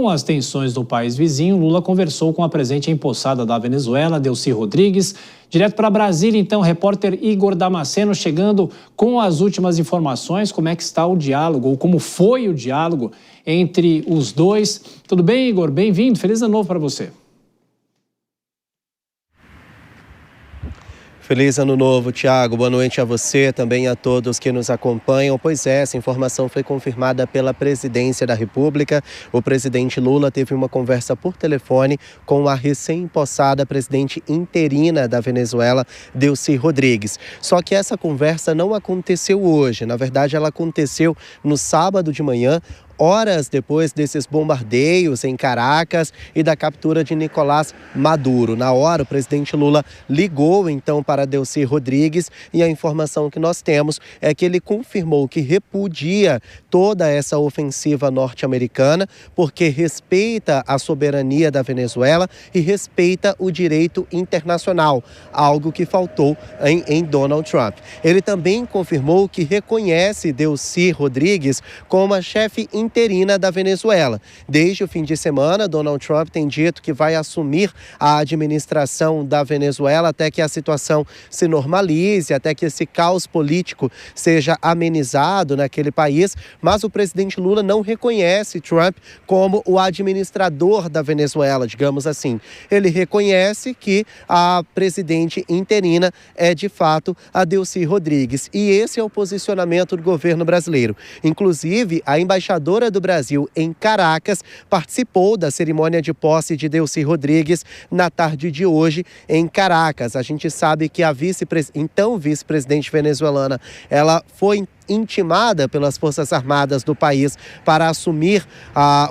Com as tensões do país vizinho, Lula conversou com a presidente empossada da Venezuela, Delcy Rodrigues. Direto para Brasília, então, o repórter Igor Damasceno chegando com as últimas informações. Como é que está o diálogo, ou como foi o diálogo entre os dois. Tudo bem, Igor? Bem-vindo. Feliz ano novo para você. Feliz ano novo, Thiago. Boa noite a você, também a todos que nos acompanham. Pois é, essa informação foi confirmada pela Presidência da República. O presidente Lula teve uma conversa por telefone com a recém-impossada presidente interina da Venezuela, Delcy Rodrigues. Só que essa conversa não aconteceu hoje. Na verdade, ela aconteceu no sábado de manhã, horas depois desses bombardeios em Caracas e da captura de Nicolás Maduro. Na hora, o presidente Lula ligou então para Delcy Rodrigues e a informação que nós temos é que ele confirmou que repudia toda essa ofensiva norte-americana porque respeita a soberania da Venezuela e respeita o direito internacional, algo que faltou em Donald Trump. Ele também confirmou que reconhece Delcy Rodrigues como a chefe interina da Venezuela. Desde o fim de semana, Donald Trump tem dito que vai assumir a administração da Venezuela até que a situação se normalize, até que esse caos político seja amenizado naquele país, mas o presidente Lula não reconhece Trump como o administrador da Venezuela, digamos assim. Ele reconhece que a presidente interina é, de fato, a Delcy Rodrigues. E esse é o posicionamento do governo brasileiro. Inclusive, a embaixadora do Brasil em Caracas participou da cerimônia de posse de Delcy Rodrigues na tarde de hoje em Caracas. A gente sabe que a vice-presidente venezuelana, ela foi intimada pelas Forças Armadas do país para assumir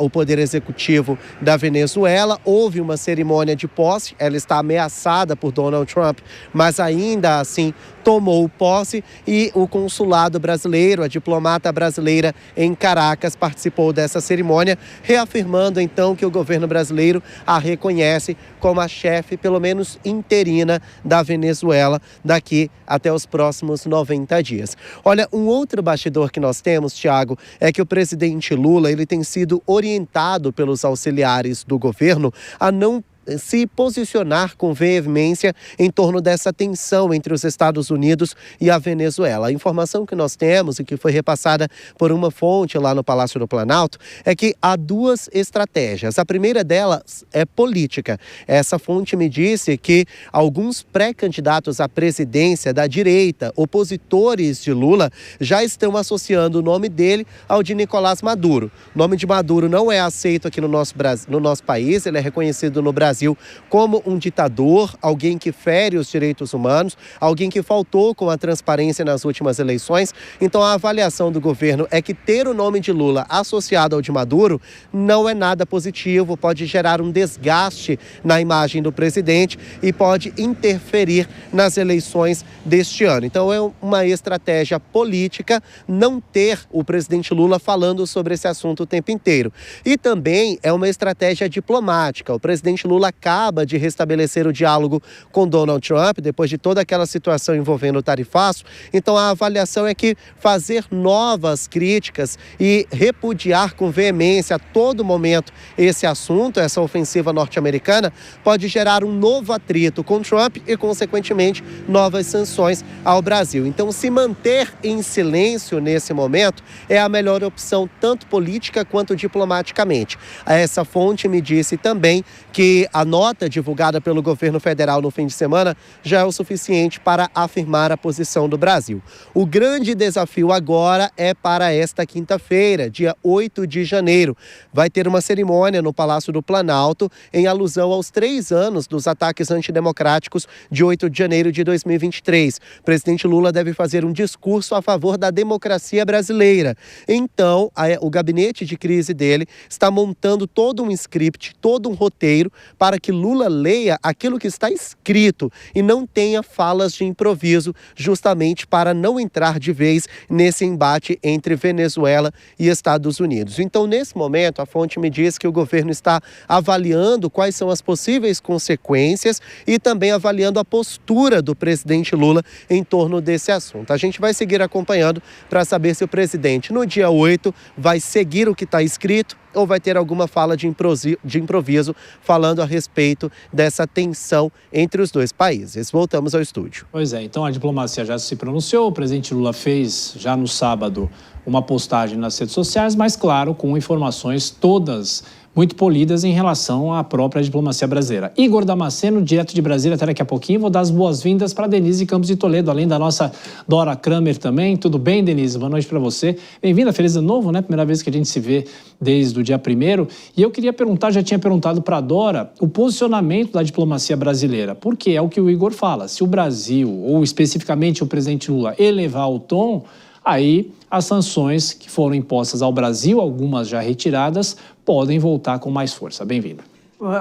o poder executivo da Venezuela. Houve uma cerimônia de posse, ela está ameaçada por Donald Trump, mas ainda assim tomou posse e o consulado brasileiro, a diplomata brasileira em Caracas, participou dessa cerimônia, reafirmando então que o governo brasileiro a reconhece como a chefe, pelo menos interina, da Venezuela daqui até os próximos 90 dias. Olha, um outro bastidor que nós temos, Thiago, é que o presidente Lula ele tem sido orientado pelos auxiliares do governo a não se posicionar com veemência em torno dessa tensão entre os Estados Unidos e a Venezuela. A informação que nós temos e que foi repassada por uma fonte lá no Palácio do Planalto é que há duas estratégias. A primeira delas é política. Essa fonte me disse que alguns pré-candidatos à presidência da direita, opositores de Lula, já estão associando o nome dele ao de Nicolás Maduro. O nome de Maduro não é aceito aqui no nosso país, ele é reconhecido no Brasil como um ditador, alguém que fere os direitos humanos, alguém que faltou com a transparência nas últimas eleições. Então a avaliação do governo é que ter o nome de Lula associado ao de Maduro não é nada positivo, pode gerar um desgaste na imagem do presidente e pode interferir nas eleições deste ano. Então é uma estratégia política não ter o presidente Lula falando sobre esse assunto o tempo inteiro. E também é uma estratégia diplomática. O presidente Lula acaba de restabelecer o diálogo com Donald Trump, depois de toda aquela situação envolvendo o tarifaço. Então a avaliação é que fazer novas críticas e repudiar com veemência a todo momento esse assunto, essa ofensiva norte-americana, pode gerar um novo atrito com Trump e, consequentemente, novas sanções ao Brasil. Então, se manter em silêncio nesse momento é a melhor opção, tanto política quanto diplomaticamente. Essa fonte me disse também que a nota divulgada pelo governo federal no fim de semana já é o suficiente para afirmar a posição do Brasil. O grande desafio agora é para esta quinta-feira, dia 8 de janeiro. Vai ter uma cerimônia no Palácio do Planalto em alusão aos 3 anos dos ataques antidemocráticos de 8 de janeiro de 2023. O presidente Lula deve fazer um discurso a favor da democracia brasileira. Então, o gabinete de crise dele está montando todo um script, todo um roteiro para que Lula leia aquilo que está escrito e não tenha falas de improviso, justamente para não entrar de vez nesse embate entre Venezuela e Estados Unidos. Então, nesse momento, a fonte me diz que o governo está avaliando quais são as possíveis consequências e também avaliando a postura do presidente Lula em torno desse assunto. A gente vai seguir acompanhando para saber se o presidente, no dia 8, vai seguir o que está escrito ou vai ter alguma fala de improviso falando a respeito dessa tensão entre os dois países. Voltamos ao estúdio. Pois é, então a diplomacia já se pronunciou, o presidente Lula fez já no sábado uma postagem nas redes sociais, mas claro, com informações todas muito polidas em relação à própria diplomacia brasileira. Igor Damasceno, direto de Brasília, até daqui a pouquinho. Vou dar as boas-vindas para Denise Campos de Toledo, além da nossa Dora Kramer também. Tudo bem, Denise? Boa noite para você. Bem-vinda, feliz ano novo, né? Primeira vez que a gente se vê desde o dia 1º. E eu queria perguntar, já tinha perguntado para a Dora, o posicionamento da diplomacia brasileira. Porque é o que o Igor fala, se o Brasil, ou especificamente o presidente Lula, elevar o tom, aí as sanções que foram impostas ao Brasil, algumas já retiradas, podem voltar com mais força. Bem-vinda.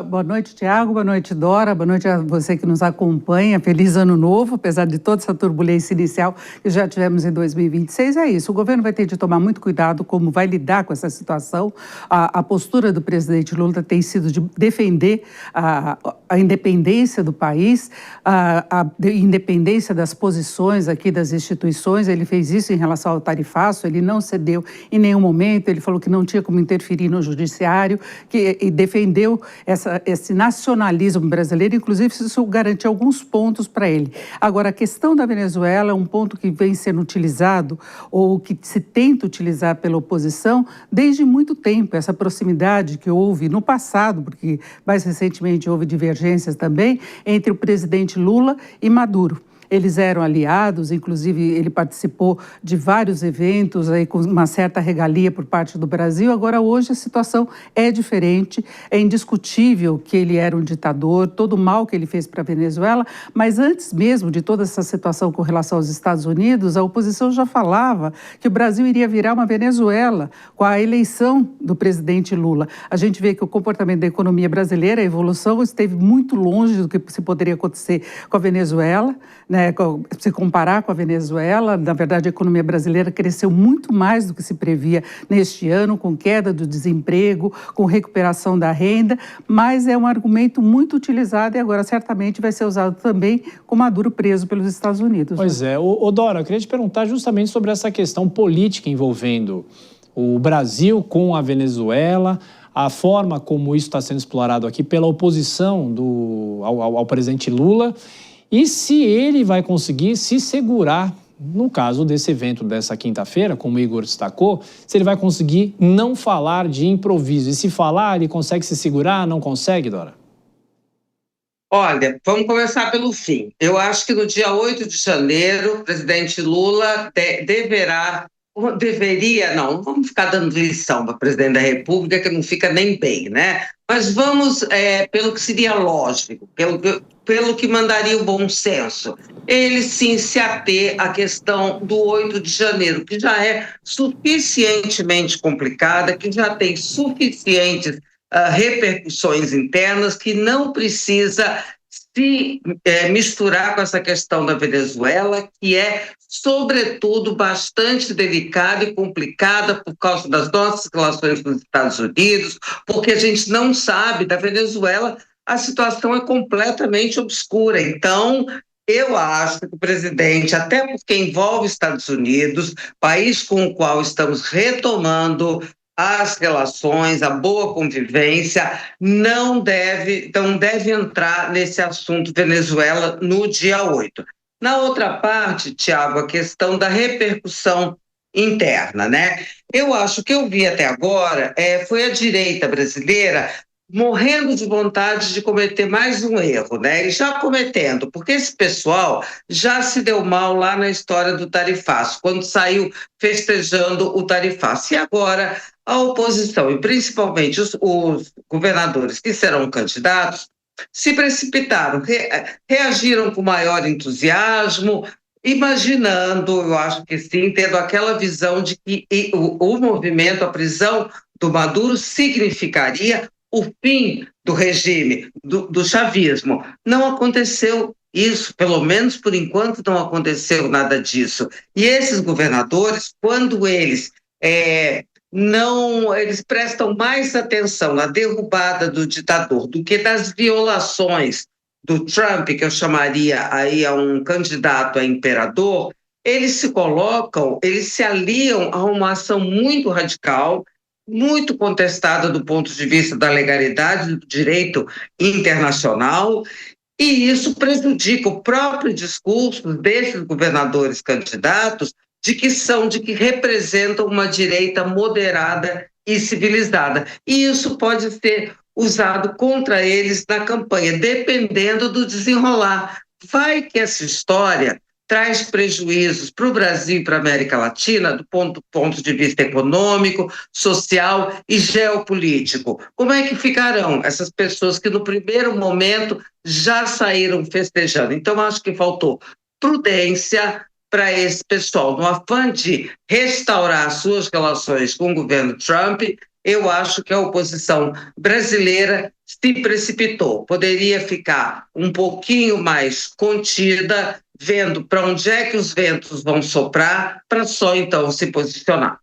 Boa noite, Tiago. Boa noite, Dora. Boa noite a você que nos acompanha. Feliz ano novo, apesar de toda essa turbulência inicial que já tivemos em 2026. É isso, o governo vai ter de tomar muito cuidado como vai lidar com essa situação. A postura do presidente Lula tem sido de defender a independência do país, a independência das posições aqui das instituições. Ele fez isso em relação ao tarifaço, ele não cedeu em nenhum momento, ele falou que não tinha como interferir no judiciário, e defendeu esse nacionalismo brasileiro, inclusive isso garantiu alguns pontos para ele. Agora, a questão da Venezuela é um ponto que vem sendo utilizado ou que se tenta utilizar pela oposição desde muito tempo, essa proximidade que houve no passado, porque mais recentemente houve divergências também, entre o presidente Lula e Maduro. Eles eram aliados, inclusive ele participou de vários eventos aí com uma certa regalia por parte do Brasil. Agora, hoje, a situação é diferente, é indiscutível que ele era um ditador, todo o mal que ele fez para a Venezuela, mas antes mesmo de toda essa situação com relação aos Estados Unidos, a oposição já falava que o Brasil iria virar uma Venezuela com a eleição do presidente Lula. A gente vê que o comportamento da economia brasileira, a evolução, esteve muito longe do que se poderia acontecer com a Venezuela, né? Se comparar com a Venezuela, na verdade, a economia brasileira cresceu muito mais do que se previa neste ano, com queda do desemprego, com recuperação da renda, mas é um argumento muito utilizado e agora certamente vai ser usado também com Maduro preso pelos Estados Unidos. Pois é. Dora, eu queria te perguntar justamente sobre essa questão política envolvendo o Brasil com a Venezuela, a forma como isso está sendo explorado aqui pela oposição ao presidente Lula. E se ele vai conseguir se segurar, no caso desse evento dessa quinta-feira, como o Igor destacou, se ele vai conseguir não falar de improviso. E se falar, ele consegue se segurar, não consegue, Dora? Olha, vamos começar pelo fim. Eu acho que no dia 8 de janeiro, o presidente Lula não vamos ficar dando lição para o presidente da República, que não fica nem bem, né? Mas vamos, pelo que seria lógico, pelo que mandaria o bom senso, ele sim se ater à questão do 8 de janeiro, que já é suficientemente complicada, que já tem suficientes repercussões internas, que não precisa se misturar com essa questão da Venezuela, que é, sobretudo, bastante delicada e complicada por causa das nossas relações com os Estados Unidos, porque a gente não sabe da Venezuela, a situação é completamente obscura. Então, eu acho que o presidente, até porque envolve Estados Unidos, país com o qual estamos retomando as relações, a boa convivência, não deve entrar nesse assunto Venezuela no dia 8. Na outra parte, Tiago, a questão da repercussão interna, né? Eu acho que eu vi até agora foi a direita brasileira morrendo de vontade de cometer mais um erro, né? E já cometendo, porque esse pessoal já se deu mal lá na história do tarifaço, quando saiu festejando o tarifaço. E agora a oposição, e principalmente os governadores que serão candidatos, se precipitaram, reagiram com maior entusiasmo, imaginando, eu acho que sim, tendo aquela visão de que o movimento, a prisão do Maduro significaria o fim do regime, do chavismo. Não aconteceu isso, pelo menos por enquanto não aconteceu nada disso. E esses governadores, quando eles eles prestam mais atenção na derrubada do ditador do que das violações do Trump, que eu chamaria aí a um candidato a imperador, eles se aliam a uma ação muito radical, muito contestada do ponto de vista da legalidade do direito internacional, e isso prejudica o próprio discurso desses governadores candidatos de que representam uma direita moderada e civilizada. E isso pode ser usado contra eles na campanha, dependendo do desenrolar. Vai que essa história traz prejuízos para o Brasil e para a América Latina do ponto de vista econômico, social e geopolítico. Como é que ficarão essas pessoas que no primeiro momento já saíram festejando? Então, acho que faltou prudência para esse pessoal. No afã de restaurar suas relações com o governo Trump, eu acho que a oposição brasileira se precipitou. Poderia ficar um pouquinho mais contida, vendo para onde é que os ventos vão soprar, para só então se posicionar.